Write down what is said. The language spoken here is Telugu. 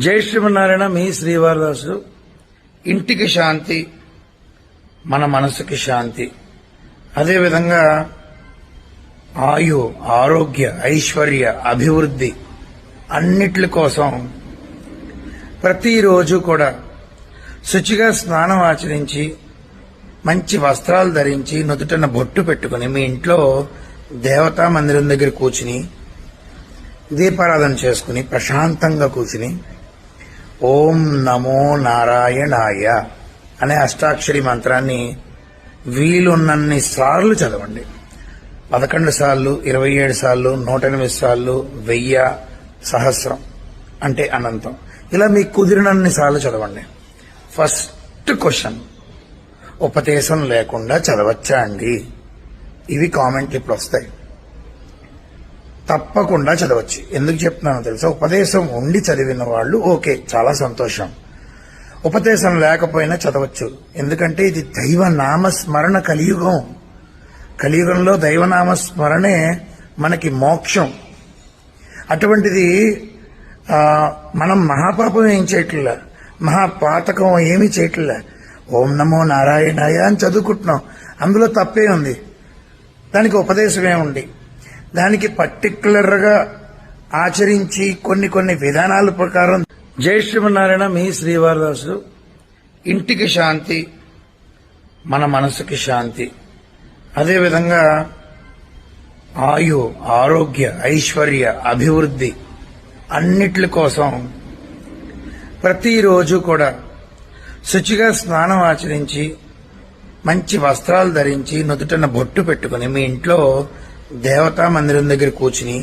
జై శ్రీమన్నారాయణ. మీ శ్రీవారదాసు. ఇంటికి శాంతి, మన మనసుకి శాంతి, అదేవిధంగా ఆయు, ఆరోగ్య, ఐశ్వర్య, అభివృద్ధి అన్నిటి కోసం ప్రతిరోజు కూడా శుచిగా స్నానం ఆచరించి మంచి వస్త్రాలు ధరించి నుదుటన బొట్టు పెట్టుకుని మీ ఇంట్లో దేవతా మందిరం దగ్గర కూర్చుని దీపారాధన చేసుకుని ప్రశాంతంగా కూర్చుని ఓం నమో నారాయణాయ అనే అష్టాక్షరి మంత్రాన్ని వీలున్నన్ని సార్లు చదవండి. 11 సార్లు, 27 సార్లు, 108 సార్లు, 1000, సహస్రం అంటే అనంతం, ఇలా మీకు కుదిరినన్ని సార్లు చదవండి. ఫస్ట్ క్వశ్చన్, ఉపదేశం లేకుండా చదవచ్చా అండి? ఇవి కామెంట్లు ఇప్పుడు వస్తాయి. తప్పకుండా చదవచ్చు. ఎందుకు చెప్తున్నానో తెలుసా? ఉపదేశం ఉండి చదివిన వాళ్ళు ఓకే, చాలా సంతోషం. ఉపదేశం లేకపోయినా చదవచ్చు. ఎందుకంటే ఇది దైవనామస్మరణ కలియుగం. కలియుగంలో దైవనామస్మరణే మనకి మోక్షం. అటువంటిది మనం మహాపాపం ఏం చేయట్లే, మహాపాతకం ఏమీ చేయట్లే. ఓం నమో నారాయణాయ అని చదువుకుంటున్నాం, అందులో తప్పే ఉంది. దానికి ఉపదేశమే ఉంది. దానికి పర్టికులర్ గా ఆచరించి కొన్ని విధానాల ప్రకారం. జై శ్రీమన్నారాయణ. మీ శ్రీవారదాసు. ఇంటికి శాంతి, మన మనసుకి శాంతి, అదేవిధంగా ఆయు, ఆరోగ్య, ఐశ్వర్య, అభివృద్ధి అన్నిటి కోసం ప్రతిరోజు కూడా శుచిగా స్నానం ఆచరించి మంచి వస్త్రాలు ధరించి నుదుటన బొట్టు పెట్టుకుని మీ ఇంట్లో దేవతా మందిరం దగ్గర కూర్చుని